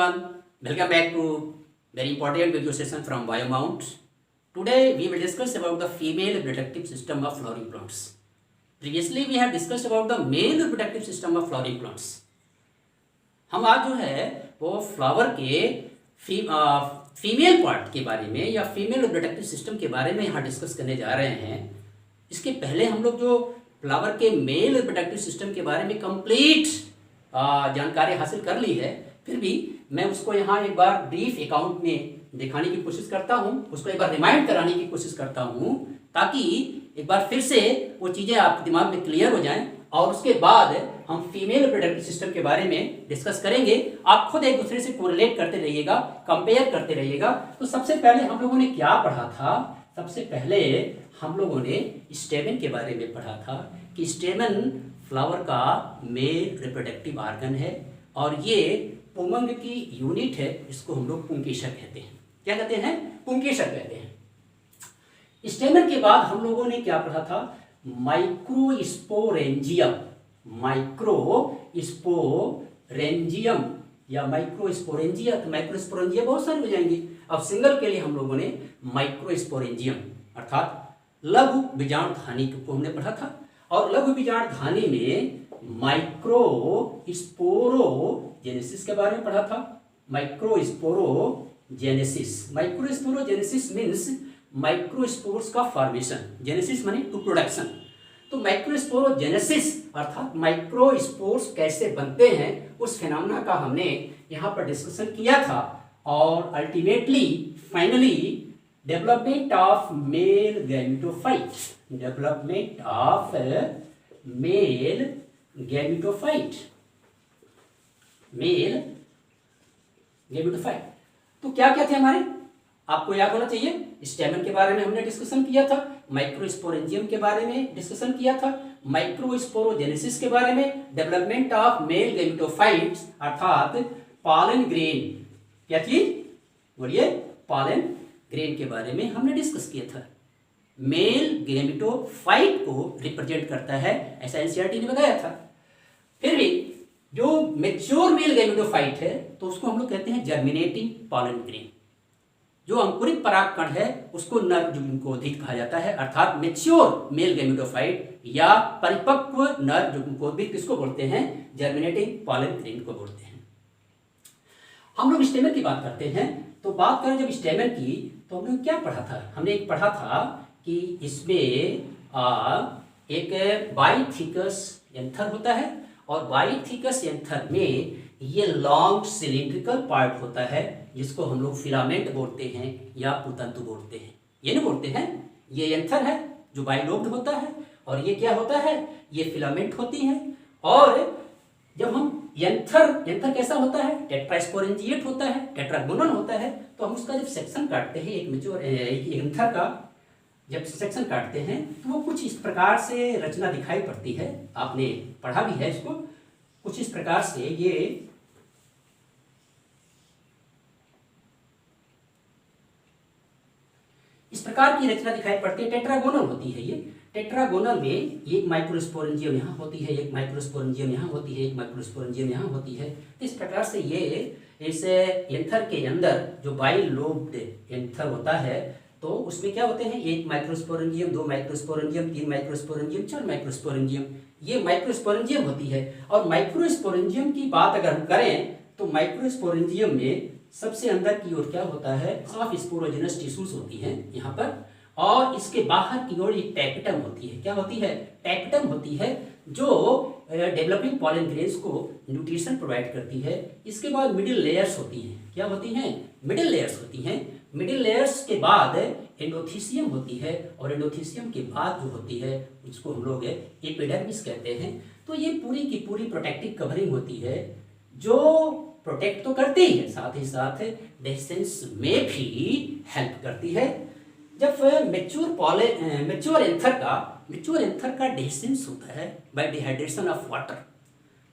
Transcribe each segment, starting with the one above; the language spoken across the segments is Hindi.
everyone, welcome back to very important video session from Biomount. Today we will discuss about the female reproductive system of flowering plants. Previously we have discussed about the male reproductive system of flowering plants. हम आज जो है वो फ्लावर के फीमेल पार्ट के बारे में या फीमेल रिप्रोडक्टिव सिस्टम के बारे में यहाँ डिस्कस करने जा रहे हैं। इसके पहले हम लोग जो फ्लावर के मेल रिप्रोडक्टिव सिस्टम के बारे में कंप्लीट जानकारी हासिल कर ली है, फिर भी मैं उसको यहाँ एक बार ब्रीफ अकाउंट में दिखाने की कोशिश करता हूँ, उसको एक बार रिमाइंड कराने की कोशिश करता हूँ ताकि एक बार फिर से वो चीज़ें आपके दिमाग में क्लियर हो जाएं और उसके बाद हम फीमेल रिप्रोडक्टिव सिस्टम के बारे में डिस्कस करेंगे। आप खुद एक दूसरे से कोरिलेट करते रहिएगा, कंपेयर करते रहिएगा। तो सबसे पहले हम लोगों ने क्या पढ़ा था? सबसे पहले हम लोगों ने स्टेमन के बारे में पढ़ा था कि स्टेमन फ्लावर का मेल रिप्रोडक्टिव ऑर्गन है और ये पुंगंग की यूनिट है। इसको हम लोग पुंकेसक कहते हैं। क्या कहते हैं? पुंकेसक कहते हैं। स्टेमन के बाद हम लोगों ने क्या पढ़ा था? माइक्रोस्पोरेंजियम। माइक्रोस्पोरेंजियम या माइक्रोस्पोरेंजिया, तो माइक्रोस्पोरेंजिया बहुत सारे हो जाएंगे। अब सिंगल के लिए हम लोगों ने माइक्रोस्पोरेंजियम अर्थात लघु बीजाणुधानी को हमने पढ़ा था और लघु बीजाणुधानी में माइक्रोस्पोरोजेनेसिस के बारे में पढ़ा था। माइक्रोस्पोरोजेनेसिस मीन्स माइक्रोस्पोर्स का फॉर्मेशन, जेनेसिस माने टू प्रोडक्शन। तो माइक्रोस्पोरोजेनेसिस अर्थात माइक्रोस्पोर्स कैसे बनते हैं उस फिनोमेना का हमने यहाँ पर डिस्कशन किया था और ultimately finally development of male gametophyte, development of male gametophyte, male gametophyte. तो क्या क्या थे हमारे? आपको याद होना चाहिए। स्टेमन के बारे में हमने डिस्कशन किया था, माइक्रोस्पोरेंजियम के बारे में डिस्कशन किया था, माइक्रोस्पोरोजेनेसिस के बारे में, डेवलपमेंट ऑफ मेल गैमेटोफाइट्स अर्थात पॉलन ग्रेन। क्या चीज? बोलिए। पॉलन ग्रेन के बारे में हमने डिस्कस किया था। मेल गैमेटोफाइट को रिप्रेजेंट करता है ऐसा एनसीईआरटी ने बताया था। फिर भी जो मैच्योर मेल गैमेटोफाइट है तो उसको हम लोग कहते हैं जर्मिनेटिंग पॉलन ग्रेन। जो अंकुरित परागकण है उसको नर जुग्मकोद्भिद कहा जाता है अर्थात मैच्योर मेल गैमेटोफाइट या परिपक्व नर जुग्मकोद्भिद किसको बोलते हैं? जर्मिनेटिंग पॉलन ग्रेन को बोलते हैं। हम लोग स्टेमन की बात करते हैं तो बात करें जब स्टेमन की तो हमने क्या पढ़ा था? हमने एक पढ़ा था कि इसमें एक बाइथिकस एंथर होता है और बाइथिकस एंथर में ये लॉन्ग सिलिंड्रिकल पार्ट होता है जिसको हम लोग फिलामेंट बोलते हैं या पुतंतु बोलते हैं। ये नहीं बोलते हैं, ये एंथर है जो बाइलोब्ड होता है और ये क्या होता है? ये फिलामेंट होती है। और जब हम एंथर कैसा होता है? टेट्रास्पोरेंजिएट होता है, टेट्रागोनल होता है। तो हम उसका जब सेक्शन काटते हैं एक एंथर का जब सेक्शन काटते हैं तो वो कुछ इस प्रकार से रचना दिखाई पड़ती है। आपने पढ़ा भी है इसको। कुछ इस प्रकार से ये इस प्रकार की रचना दिखाई पड़ती है, टेट्रागोनल होती है। ये टेट्रागोनल में एक माइक्रोस्पोरेंजियम यहाँ होती है, एक माइक्रोस्पोरेंजियम यहाँ होती है, एक माइक्रोस्पोरेंजियम यहाँ होती है। तो इस प्रकार से ये इस एंथर के अंदर जो बाइलोब्ड एंथर होता है तो उसमें क्या होते हैं? एक माइक्रोस्पोरेंजियम, दो माइक्रोस्पोरेंजियम, तीन माइक्रोस्पोरेंजियम, चार माइक्रोस्पोरेंजियम। ये माइक्रोस्पोरेंजियम होती है। और माइक्रोस्पोरेंजियम की बात अगर हम करें तो माइक्रोस्पोरेंजियम में सबसे अंदर की ओर क्या होता है? हाफ स्पोरोजेनस टिश्यूज होती हैं यहाँ पर और इसके बाहर की ओर एक टैपिटम होती है। क्या होती है? टैपिटम होती है जो डेवलपिंग पॉलन ग्रेन्स को न्यूट्रिशन प्रोवाइड करती है। इसके बाद मिडिल लेयर्स होती हैं। क्या होती हैं? मिडिल लेयर्स होती हैं। मिडिल लेयर्स के बाद एंडोथीसियम होती है और एंडोथीसियम के बाद जो होती है उसको हम लोग एपिडर्मिस कहते हैं। तो ये पूरी की पूरी प्रोटेक्टिव कवरिंग होती है जो प्रोटेक्ट तो करती है, साथ ही साथ डेसेंस में भी हेल्प करती है। जब मैच्योर एंथर का डेसेंस होता है बाय डिहाइड्रेशन ऑफ वाटर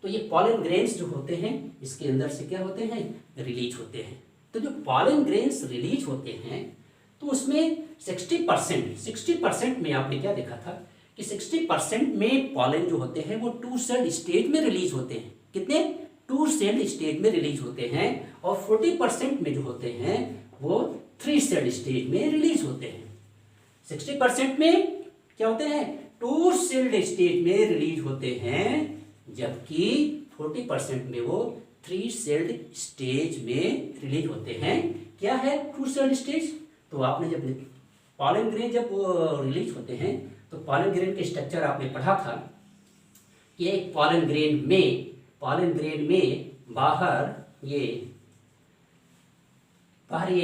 तो ये पॉलन ग्रेन्स जो होते हैं इसके अंदर से क्या होते हैं? रिलीज होते हैं। तो जो पॉलन ग्रेन्स रिलीज होते हैं तो उसमें 60% में आपने क्या देखा था कि 60% में पॉलन जो होते हैं वो टू सेल स्टेज में रिलीज होते हैं। कितने? 2 सेल्ड स्टेज में रिलीज होते हैं और 40% में जो होते हैं वो 3 सेल्ड स्टेज में रिलीज होते हैं। 60% में क्या होते हैं, 2 सेल्ड स्टेज में रिलीज होते हैं, जबकि 40% में वो 3 सेल्ड स्टेज में रिलीज होते हैं। क्या है 2 सेल्ड स्टेज? तो आपने जब पॉलन ग्रेन जब रिलीज होते हैं तो पॉलन ग्रेन के स्ट्रक्चर आपने पढ़ा था कि एक पॉलन ग्रेन में बाहर ये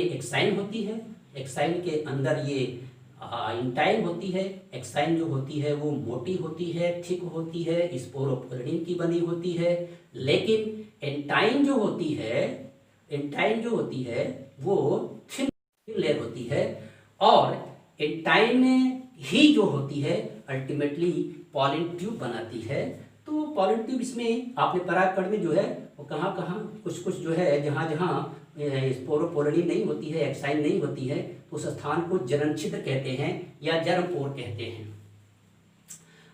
एक्साइन होती है, एक्साइन के अंदर ये इंटाइन होती है। एक्साइन जो होती है वो मोटी होती है, थिक होती है, स्पोरोपोलिन की बनी होती है, लेकिन एंटाइन जो होती है वो थिन लेयर होती है, और एंटाइन ही जो होती है अल्टीमेटली पॉलन ट्यूब बनाती है। तो पॉलन ट्यूब इसमें आपने परागकण में जो है वो कहाँ कुछ जो है जहाँ स्पोरोपोलिन नहीं होती है, एक्साइन नहीं होती है, तो उस स्थान को जनन छिद्र कहते हैं या जर्मपोर कहते हैं।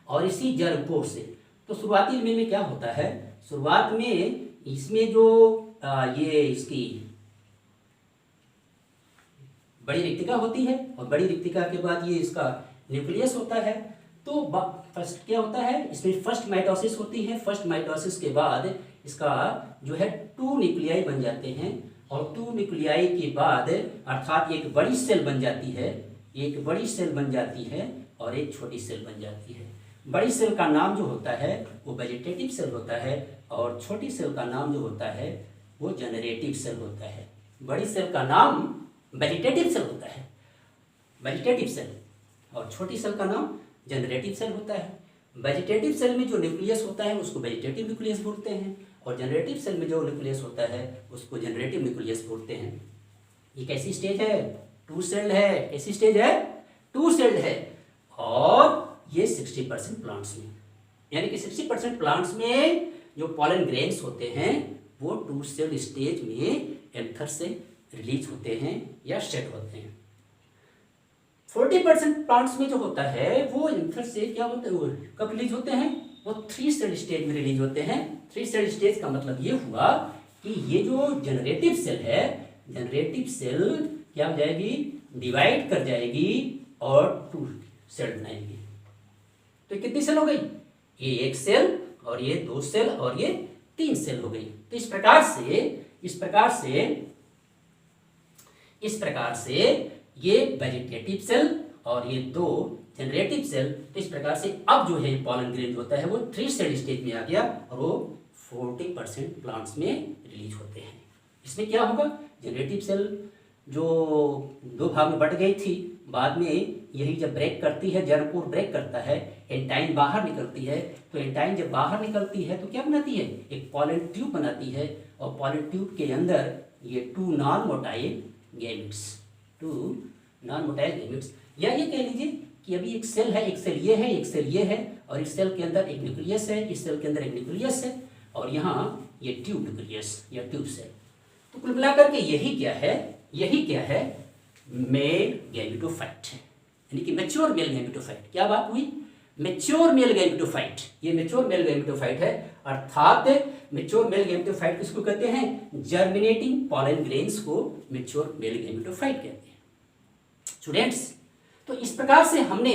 और इसी जर्मपोर से तो शुरुआती में क्या होता है, शुरुआत में इसमें जो ये इसकी बड़ी रिक्तिका होती है, और बड़ी रिक्तिका के बाद ये इसका न्यूक्लियस होता है। तो फर्स्ट क्या होता है, इसमें फर्स्ट माइटोसिस होती है। फर्स्ट माइटोसिस के बाद इसका जो है 2 न्यूक्लियाई बन जाते हैं, और 2 न्यूक्लियाई के बाद अर्थात एक बड़ी सेल बन जाती है, और एक छोटी सेल बन जाती है। बड़ी सेल का नाम जो होता है वो वेजिटेटिव सेल होता है, और छोटी सेल का नाम जो होता है वो जनरेटिव सेल होता है। बड़ी सेल का नाम वेजिटेटिव सेल होता है, वेजिटेटिव सेल, और छोटी सेल का नाम जनरेटिव सेल होता है। वेजिटेटिव सेल में जो न्यूक्लियस होता है उसको वेजिटेटिव न्यूक्लियस बोलते हैं, और जनरेटिव सेल में जो न्यूक्लियस होता है उसको जनरेटिव न्यूक्लियस बोलते हैं। ये कैसी स्टेज है, 2 सेल्ड है। कैसी स्टेज है, 2 सेल्ड है, और ये 60% प्लांट्स में, यानी कि 60% प्लांट्स में जो पॉलन ग्रेन्स होते हैं वो 2 सेल्ड स्टेज में एंथर से रिलीज होते हैं या सेट होते हैं। 40% प्लांट्स में जो होता है वो एंथर से क्या होता है, वो कब रिलीज होते हैं, वो 3 सेल स्टेज में रिलीज होते हैं। 3 सेल स्टेज का मतलब ये हुआ कि ये जो जनरेटिव सेल है, जनरेटिव सेल क्या हो जाएगी, डिवाइड कर जाएगी और 2 सेल बनाएगी। तो कितनी सेल हो गई, ये 1 सेल, और ये 2 सेल, और ये 3 सेल हो गई। तो इस प्रकार से ये वेजिटेटिव सेल और ये 2 जनरेटिव सेल, तो इस प्रकार से अब जो है पॉलन ग्रेन होता है वो 3 सेल स्टेज में आ गया, और वो 40% प्लांट्स में रिलीज होते हैं। इसमें क्या होगा, जनरेटिव सेल जो 2 भाग में बट गई थी, बाद में यही जब ब्रेक करती है, जर्मपोर ब्रेक करता है, एंटाइन बाहर निकलती है। तो एंटाइन जब बाहर निकलती है तो क्या बनाती है, एक पॉलन ट्यूब बनाती है, और पॉलन ट्यूब के अंदर ये 2 नॉन मोटाइल गैमेट्स, या ये कह लीजिए कि अभी एक सेल है, एक सेल ये है, एक सेल ये है, और इस सेल के अंदर एक न्यूक्लियस है, इस सेल के अंदर एक न्यूक्लियस है, और यहाँ ये ट्यूब न्यूक्लियस या ट्यूब सेल। तो कुल मिलाकर के यही क्या है, मेल गैमेटोफाइट है, यानी कि मैच्योर मेल गैमेटोफाइट। क्या बात हुई, मैच्योर मेल गैमेटोफाइट, ये मैच्योर मेल गैमेटोफाइट है। अर्थात मैच्योर मेल गैमेटोफाइट किसको कहते हैं, जर्मिनेटिंग पॉलन ग्रेन्स को मैच्योर मेल गैमेटोफाइट कहते हैं। स्टूडेंट्स, तो इस प्रकार से हमने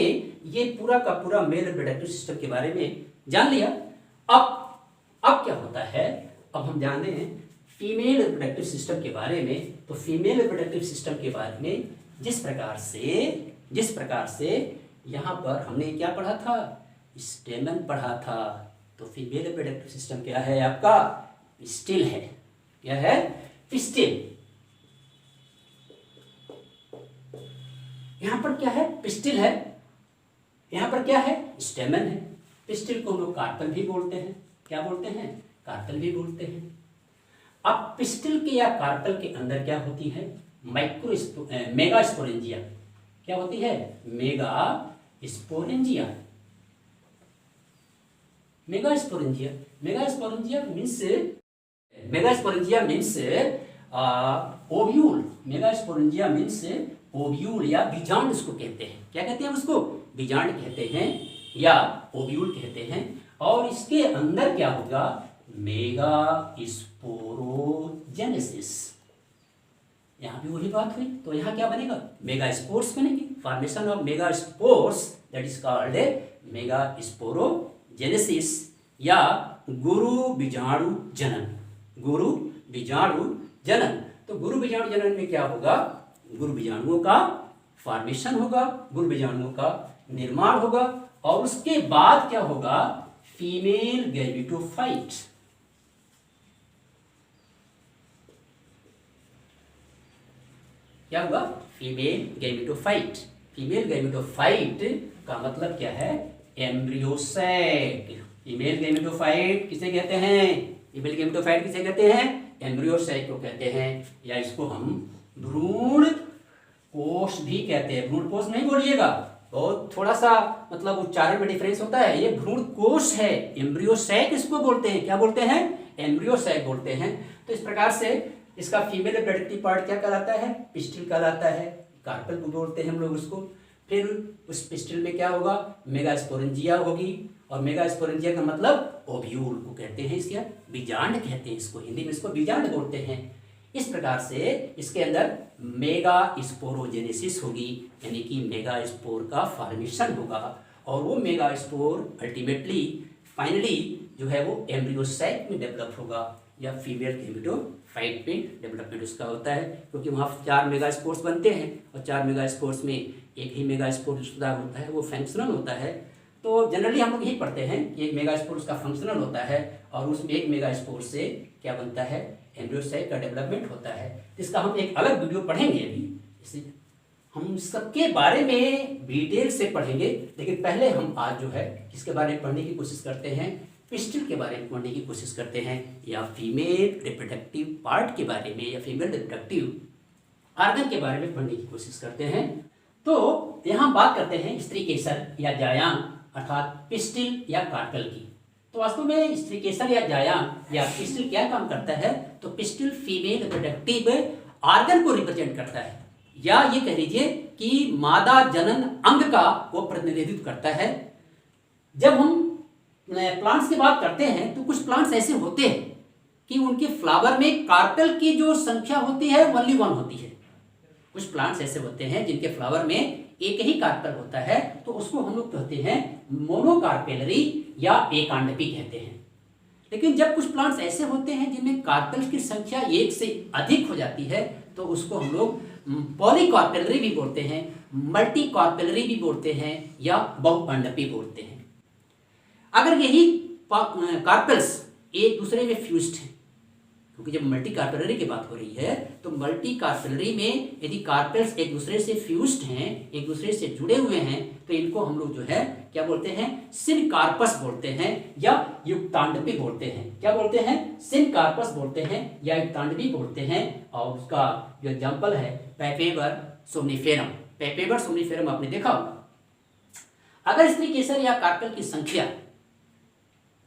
ये पूरा का पूरा मेल रिप्रोडक्टिव सिस्टम के बारे में जान लिया। अब क्या होता है, अब हम जान रहे हैं फीमेल रिप्रोडक्टिव सिस्टम के बारे में। तो फीमेल रिप्रोडक्टिव सिस्टम के बारे में जिस प्रकार से यहाँ पर हमने क्या पढ़ा था, स्टेमन पढ़ा था। तो फीमेल रिप्रोडक्टिव सिस्टम क्या है आपका, पिस्टिल है। क्या है, पिस्टिल। यहाँ पर क्या है, पिस्टिल है, यहाँ पर क्या है, स्टेमन है। पिस्टिल को हम लोग कार्पल भी बोलते हैं। क्या बोलते हैं, कार्पल भी बोलते हैं। अब पिस्टिल के या कार्पल के अंदर क्या होती है, मेगास्पोरेंजिया। क्या होती है, megasporangia. Megasporangia means ovule. Megasporangia means ovule या बीजांड उसको कहते हैं। क्या कहते हैं उसको, बीजांड कहते हैं या ओव्यूल कहते हैं। और इसके अंदर क्या होगा, मेगा स्पोरोजेनेसिस। यहाँ भी वही बात हुई, तो यहाँ क्या बनेगा, मेगा स्पोर्स बनेगी। Formation of mega spores that is called mega sporogenesis या गुरु बीजाणु जनन। गुरु बीजाणु जनन, तो गुरु बीजाणु जनन में क्या होगा, गुरु बीजाणुओं का फॉर्मेशन होगा, गुरु बीजाणुओं का निर्माण होगा, और उसके बाद क्या होगा, फीमेल गैमेटोफाइट। क्या होगा, फीमेल गैमेटोफाइट। फीमेल गैमेटोफाइट का मतलब क्या है, एम्ब्रियोसैक। फीमेल गैमेटोफाइट किसे कहते हैं, फीमेल गैमेटोफाइट किसे कहते हैं, एम्ब्रियोसैक को कहते हैं, या इसको हम भ्रूण कोश भी कहते हैं। भ्रूण कोश नहीं बोलिएगा, बहुत थोड़ा सा मतलब उच्चारण में डिफरेंस होता है। ये भ्रूण कोश है, एम्ब्रियोसैक इसको बोलते हैं। क्या बोलते हैं, एम्ब्रियोसैक बोलते हैं। तो इस प्रकार से इसका फीमेल रिप्रोडक्टिव पार्ट क्या कहलाता है, पिस्टिल कहलाता है, कार्पेल बोलते हैं हम लोग उसको। फिर उस पिस्टिल में क्या होगा, मेगास्पोरेंजिया होगी, और मेगास्पोरेंजिया का मतलब ओव्यूल को कहते हैं, इसके बीजांड कहते हैं इसको, हिंदी में इसको बीजांड बोलते हैं। इस प्रकार से इसके अंदर मेगा स्पोरोजेनेसिस होगी, यानी कि मेगा स्पोर का फॉर्मेशन होगा, और वो मेगा स्पोर अल्टीमेटली फाइनली जो है वो एम्ब्रियोसैक में डेवलप होगा, या फीमेल गैमेटोफाइट में डेवलपमेंट उसका होता है, क्योंकि वहाँ 4 मेगा स्पोर्स बनते हैं, और 4 मेगा स्पोर्स में एक ही मेगा स्पोर होता है, वो फंक्शनल होता है। तो जनरली हम लोग यही पढ़ते हैं कि एक मेगा स्पोर उसका फंक्शनल होता है, और उसमें एक मेगा स्पोर से क्या बनता है, एम्ब्रियोसैक का डेवलपमेंट होता है। इसका हम एक अलग वीडियो पढ़ेंगे अभी, इसे हम सबके बारे में डिटेल से पढ़ेंगे। लेकिन पहले हम आज जो है किसके बारे में पढ़ने की कोशिश करते हैं, पिस्टिल के बारे में पढ़ने की कोशिश करते हैं, या फीमेल रिप्रोडक्टिव पार्ट के बारे में, या फीमेल रिप्रोडक्टिव आर्गन के बारे में पढ़ने की कोशिश करते हैं। तो यहाँ बात करते हैं स्त्री केसर या जायांग अर्थात पिस्टिल या कार्पेल की। तो वास्तव में स्त्री केसर या जायांग या पिस्टिल क्या काम करता है, तो पिस्टिल फीमेल रिप्रोडक्टिव आर्गन को रिप्रेजेंट करता है, या ये कह लीजिए कि मादा जनन अंग का वो प्रतिनिधित्व करता है। जब हम प्लांट्स की बात करते हैं तो कुछ प्लांट्स ऐसे होते हैं कि उनके फ्लावर में कार्पेल की जो संख्या होती है ओनली 1 होती है। कुछ प्लांट्स ऐसे होते हैं जिनके फ्लावर में एक ही कार्पेल होता है, तो उसको हम लोग कहते हैं मोनोकार्पेलरी या एकांडपी कहते हैं। लेकिन जब कुछ प्लांट्स ऐसे होते हैं जिनमें कार्पेल्स की संख्या 1 से अधिक हो जाती है, तो उसको हम लोग पॉलीकार्पेलरी भी बोलते हैं, मल्टी कार्पेलरी भी बोलते हैं, या बहुअंडपी बोलते हैं। अगर यही कार्पेल्स एक दूसरे में फ्यूज्ड हैं, क्योंकि जब मल्टी कार्पेलरी की बात हो रही है, तो मल्टी कार्पेलरी में यदि कार्पेल्स एक दूसरे से फ्यूज्ड हैं, एक दूसरे से जुड़े हुए हैं, तो इनको हम लोग जो है क्या बोलते हैं, सिनकार्पस बोलते हैं, या युक्तांडपी बोलते हैं। क्या बोलते हैं, सिनकार्पस बोलते हैं या युक्तांडपी बोलते हैं। और उसका जो एग्जाम्पल है पैपेवर सोमनिफेरम। पैपेवर सोमनिफेरम आपने देखा होगा। अगर स्त्री केसर या कार्पेल की संख्या,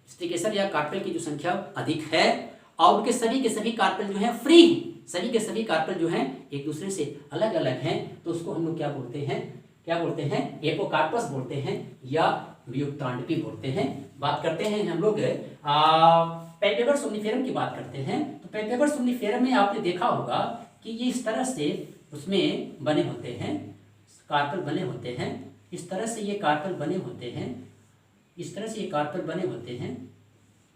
स्त्री केसर या कार्पेल की जो संख्या अधिक है, और उनके सभी के सभी कार्पेल जो हैं फ्री, सभी के सभी कार्पेल जो हैं एक दूसरे से अलग अलग हैं, तो उसको हम लोग क्या बोलते हैं, क्या बोलते हैं, एपोकार्पस बोलते हैं, या युक्तांडपी बोलते हैं। बात करते हैं हम लोग पैपेवर सोमनिफेरम की बात करते हैं। तो पैपेवर सोमनिफेरम में आपने देखा होगा कि ये इस तरह से उसमें बने होते हैं, कार्पेल बने होते हैं, इस तरह से ये कार्पेल बने होते हैं, इस तरह से ये कार्पेल बने होते हैं।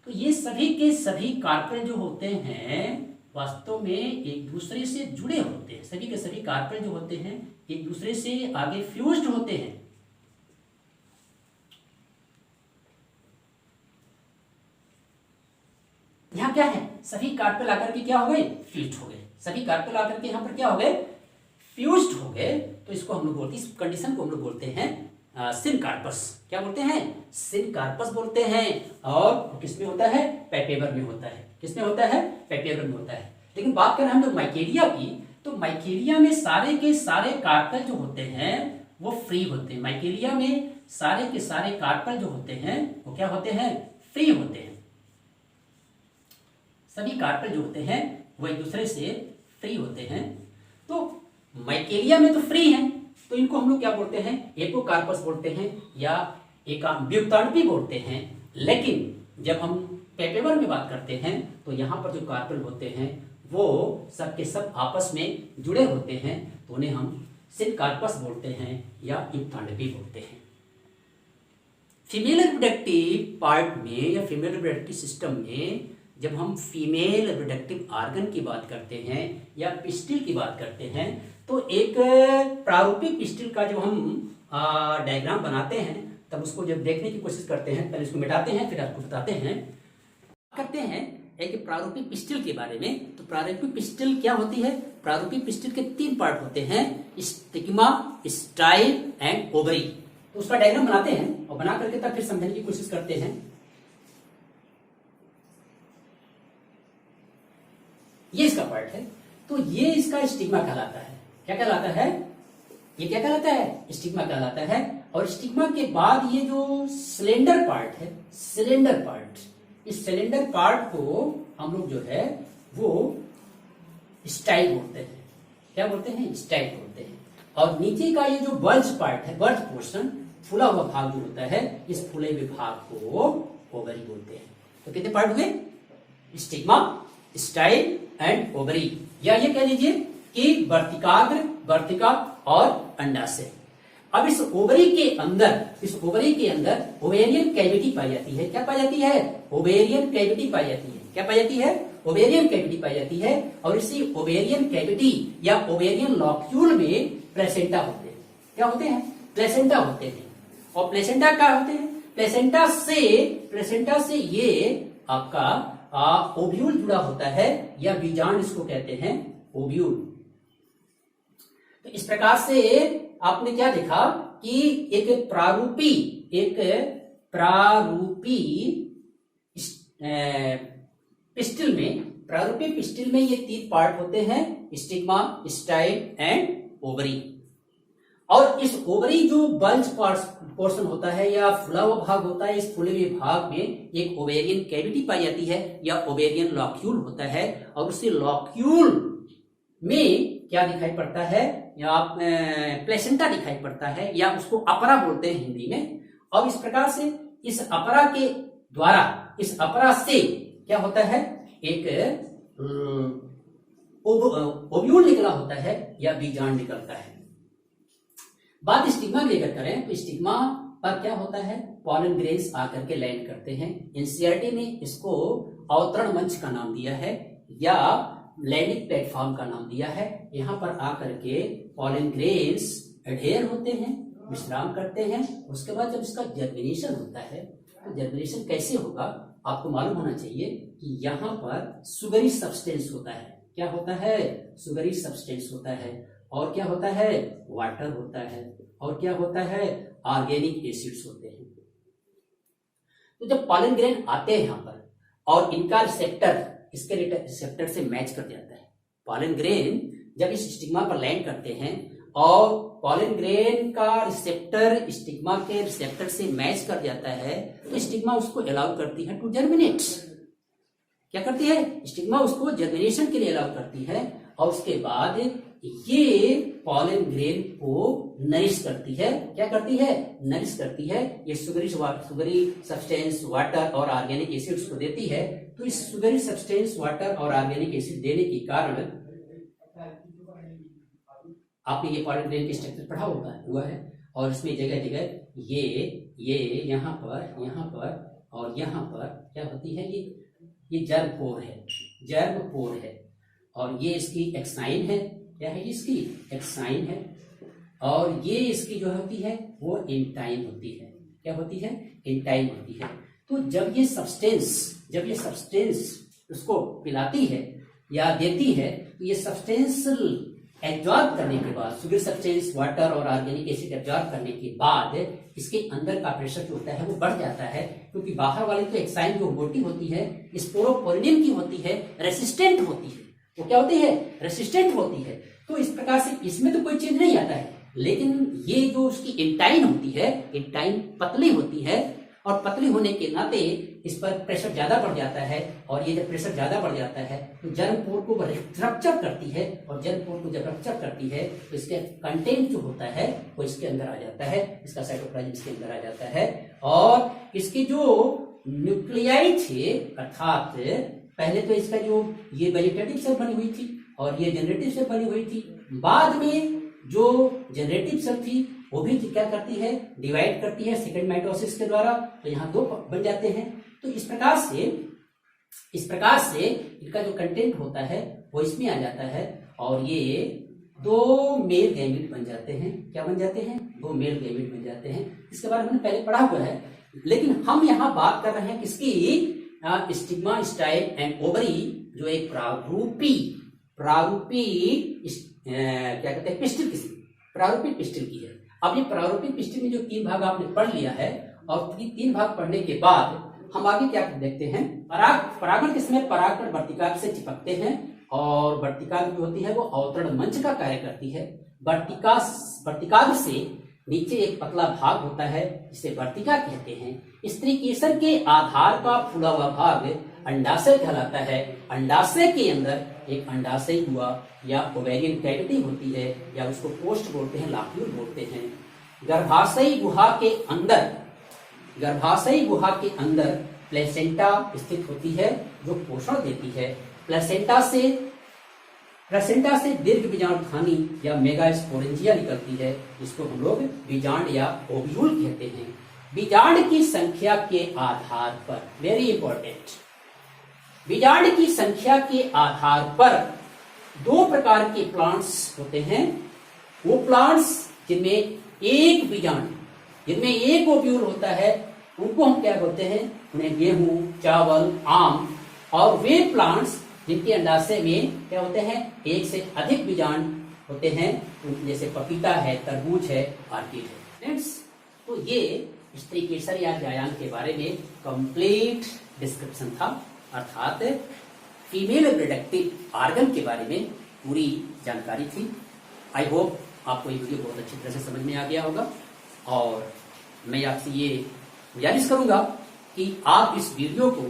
तो ये सभी के सभी कार्पेल जो होते हैं वास्तव में एक दूसरे से जुड़े होते हैं। सभी के सभी कार्पेल जो होते हैं एक दूसरे से आगे फ्यूज्ड होते हैं। यहाँ क्या है, सभी कार्पेल आकर के क्या हो गए, फ्यूज्ड हो गए। सभी कार्पेल आकर के यहाँ पर क्या हो गए, फ्यूज्ड हो गए। तो इसको हम लोग बोलते हैं, इस कंडीशन को हम लोग बोलते हैं सिनकार्पस। क्या बोलते हैं, सिनकार्पस बोलते हैं। और किसमें होता है, पैपेवर में होता है। किसमें होता है, पैपेवर में होता है। लेकिन बात करें हम लोग माइकेरिया की, तो माइकेरिया में सारे के सारे कार्पेल जो होते हैं वो फ्री होते हैं। माइकेरिया में सारे के सारे कार्पेल जो होते हैं वो क्या होते हैं, फ्री होते हैं। सभी कार्पेल जो होते हैं वो एक दूसरे से फ्री होते हैं। तो माइकेरिया में तो फ्री हैं, तो इनको हम लोग क्या बोलते हैं, एपोकार्पस बोलते हैं या युक्तांडपी बोलते हैं। लेकिन जब हम पैपेवर में बात करते हैं तो यहाँ पर जो कार्बन होते हैं वो सब के सब आपस में जुड़े होते हैं, तो उन्हें हम सिनकार्पस बोलते हैं या युक्तांडवी बोलते हैं। फीमेल रिप्रोडक्टिव पार्ट में या फीमेल रिप्रोडक्टिव सिस्टम में जब हम फीमेल रिप्रोडक्टिव ऑर्गन की बात करते हैं या पिस्टिल की बात करते हैं तो एक प्रारूपिक पिस्टिल का जब हम डायग्राम बनाते हैं तब उसको जब देखने की कोशिश करते हैं, पहले इसको मिटाते हैं फिर आपको बताते हैं, करते हैं एक प्रारूपिक पिस्टिल के बारे में। तो प्रारूपिक पिस्टिल क्या होती है? प्रारूपिक पिस्टिल के 3 पार्ट होते हैं, स्टिग्मा, स्टाइल एंड ओवरी। तो उसका डायग्राम बनाते हैं और बना करके तब फिर समझने की कोशिश करते हैं। ये इसका पार्ट है, तो ये इसका स्टिग्मा कहलाता है। क्या कहलाता है? ये क्या कहलाता है? स्टिग्मा कहलाता है। और स्टिग्मा के बाद ये जो सिलेंडर पार्ट है, सिलेंडर पार्ट, इस सिलेंडर पार्ट को हम लोग जो है वो स्टाइल बोलते हैं। क्या बोलते हैं? स्टाइल बोलते हैं। और नीचे का ये जो बल्ज पार्ट है, बल्ज पोर्शन, फूला हुआ भाग जो होता है, इस फूले हुए भाग को ओवरी बोलते हैं। तो कितने पार्ट हुए? स्टिग्मा, स्टाइल एंड ओवरी, या ये कह लीजिए कि वर्तिकाग्र, वर्तिका और अंडाशय। अब इस ओवरी के अंदर ओवेरियन कैविटी पाई जाती है। क्या पाई जाती है? ओवेरियन कैविटी पाई जाती है। क्या पाई जाती है? ओवेरियन कैविटी पाई जाती है। और इसी ओवेरियन कैविटी या ओवेरियन लॉक्यूल में प्लेसेंटा होते हैं। क्या होते हैं? प्लेसेंटा होते हैं। और प्लेसेंटा क्या होते हैं? प्लेसेंटा से ये आपका ओव्यूल जुड़ा होता है या बीजांड इसको कहते हैं, ओव्यूल। तो इस प्रकार से आपने क्या देखा कि एक प्रारूपी पिस्टिल में ये 3 पार्ट होते हैं, स्टिग्मा, स्टाइल एंड ओवरी। और इस ओवरी जो बल्ज पोर्शन होता है या फुला हुआ भाग होता है, इस फुले हुए भाग में एक ओवेरियन कैविटी पाई जाती है या ओवेरियन लॉक्यूल होता है। और उसी लॉक्यूल में क्या दिखाई पड़ता है? या प्लेसेंटा दिखाई पड़ता है, या उसको अपरा बोलते हैं हिंदी में। और इस प्रकार से इस अपरा के द्वारा, इस अपरा से क्या होता है? एक ओव्यूल निकला होता है या बीजांड निकलता है। बात स्टिग्मा की लेकर करें तो स्टिग्मा पर क्या होता है? पॉलन ग्रेन्स आकर के लैंड करते हैं। एनसीईआरटी ने इसको अवतरण मंच का नाम दिया है या लैंडिंग प्लेटफॉर्म का नाम दिया है। यहाँ पर आकर के पॉलन ग्रेन्स एडहेयर होते हैं, विश्राम करते हैं। उसके बाद जब इसका जर्मिनेशन होता है तो जर्मिनेशन कैसे होगा आपको मालूम होना चाहिए कि यहाँ पर सुगरी सब्सटेंस होता है। क्या होता है? सुगरी सब्सटेंस होता है। और क्या होता है? वाटर होता है। और क्या होता है? ऑर्गेनिक एसिड्स होते हैं। तो जब पॉलन ग्रेन आते हैं यहाँ पर और इनका रिसेप्टर इसके रिसेप्टर से मैच कर जाता है, पॉलन ग्रेन जब इस स्टिग्मा पर लैंड करते हैं और पॉलन ग्रेन का रिसेप्टर स्टिग्मा के रिसेप्टर से मैच कर जाता है तो स्टिग्मा उसको अलाउ करती है टू जर्मिनेट। क्या करती है? स्टिग्मा उसको जर्मिनेशन के लिए अलाउ करती है। और उसके बाद ये पॉलन ग्रेन को नरिश करती है। क्या करती है? नरिश करती है। ये सुगरी सब्सटेंस, वाटर और ऑर्गेनिक एसिड्स को देती है। तो इस सुगरी सब्सटेंस, वाटर और ऑर्गेनिक एसिड देने के कारण आपने ये पॉलन ग्रेन के स्ट्रक्चर पढ़ा हुआ है। और इसमें जगह जगह ये यहाँ पर और यहाँ पर क्या होती है? ये जर्म पोर है। और ये इसकी एक्साइन है। क्या है? इसकी एक्साइन है। और ये इसकी जो होती है वो इंटाइन होती है। क्या होती है? इंटाइन होती है। तो जब ये सब्सटेंस उसको पिलाती है या देती है तो ये सब्सटेंस एब्जॉर्ब करने के बाद, सुगर सब्सटेंस, वाटर और ऑर्गेनिक एसिड एब्जॉर्ब करने के बाद इसके अंदर का प्रेशर जो होता है वो बढ़ जाता है। क्योंकि बाहर वाली तो एक्साइन जो मोटी होती है, स्पोरोपोलिनियम की होती है, रेसिस्टेंट होती है। वो क्या होती है? रेसिस्टेंट होती है। तो इस प्रकार से इसमें तो कोई चेंज नहीं आता है। लेकिन ये जो उसकी इंटाइन होती है, इंटाइन पतली होती है और पतली होने के नाते इस पर प्रेशर ज्यादा बढ़ जाता है। और ये जब प्रेशर ज्यादा बढ़ जाता है तो जर्म पोर को रप्चर करती है। और जर्म पोर को जब रप्चर करती है तो इसके कंटेंट जो होता है वो इसके अंदर आ जाता है, इसका साइटोप्लाज्म इसके अंदर आ जाता है। और इसकी जो न्यूक्लियाई थे, अर्थात पहले तो इसका जो ये वेजिटेटिव सेल बनी हुई थी और ये जनरेटिव सेल बनी हुई थी, बाद में जो जनरेटिव सेल थी वो भी क्या करती है, डिवाइड करती है सेकेंड माइटोसिस के द्वारा, तो यहाँ दो बन जाते हैं। तो इस प्रकार से इनका जो कंटेंट होता है वो इसमें आ जाता है और ये दो मेल गैमेट बन जाते हैं। क्या बन जाते हैं? दो मेल गैमेट बन जाते हैं। इसके बारे में हमने पहले पढ़ा हुआ है, लेकिन हम यहाँ बात कर रहे हैं किसकी? स्टिग्मा, स्टाइल एंड ओवरी, जो एक प्रारूपी क्या कहते हैं, पिस्टिल की, प्रारूपिक पिस्टिल की है। अब ये प्रारूपिक पिस्टिल में जो 3 भाग आपने पढ़ लिया है और 3 भाग पढ़ने के बाद हम आगे क्या देखते हैं, परागण किसमें, परागण वर्तिकाग्र से चिपकते हैं और वर्तिकाग्र जो होती है वो अवतरण मंच का कार्य करती है। वर्तिकाग्र से नीचे एक पतला भाग होता है जिसे वर्तिका कहते हैं। स्त्री केसर के आधार का फूला हुआ भाग अंडाशय कहलाता है। अंडाशय के अंदर एक अंडाशय गुहा या ओवेरियन कैविटी होती है, या उसको पोस्ट बोलते हैं, लाक्यूल बोलते हैं। गर्भाशयी गुहा के अंदर प्लेसेंटा स्थित होती है जो पोषण देती है। प्लेसेंटा से दीर्घ बीजांडधानी या मेगास्पोरेंजिया निकलती है, जिसको हम लोग बीजांड या ओव्यूल कहते हैं। बीजांड की संख्या के आधार पर, वेरी इंपॉर्टेंट, बीजांड की संख्या के आधार पर 2 प्रकार के प्लांट्स होते हैं। वो प्लांट्स जिनमें एक बीजांड, जिनमें एक ओव्यूल होता है, उनको हम क्या बोलते हैं? उन्हें गेहूं, चावल, आम। और वे प्लांट्स जिनके अंडाशय में क्या होते हैं, एक से अधिक बीजांड होते हैं, जैसे पपीता है, तरबूज है, ऑर्किड है। फ्रेंड्स, तो ये स्त्री केसर या व्यायाम के बारे में कंप्लीट डिस्क्रिप्शन था, अर्थात फीमेल रिप्रोडक्टिव ऑर्गन के बारे में पूरी जानकारी थी। आई होप आपको ये वीडियो बहुत अच्छी तरह से समझ में आ गया होगा और मैं आपसे ये गुजारिश करूंगा कि आप इस वीडियो को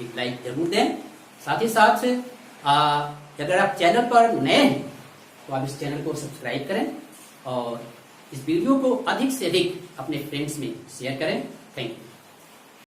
एक लाइक जरूर दें। साथ ही साथ अगर आप चैनल पर नए हैं तो आप इस चैनल को सब्सक्राइब करें और इस वीडियो को अधिक से अधिक अपने फ्रेंड्स में शेयर करें। Thank you.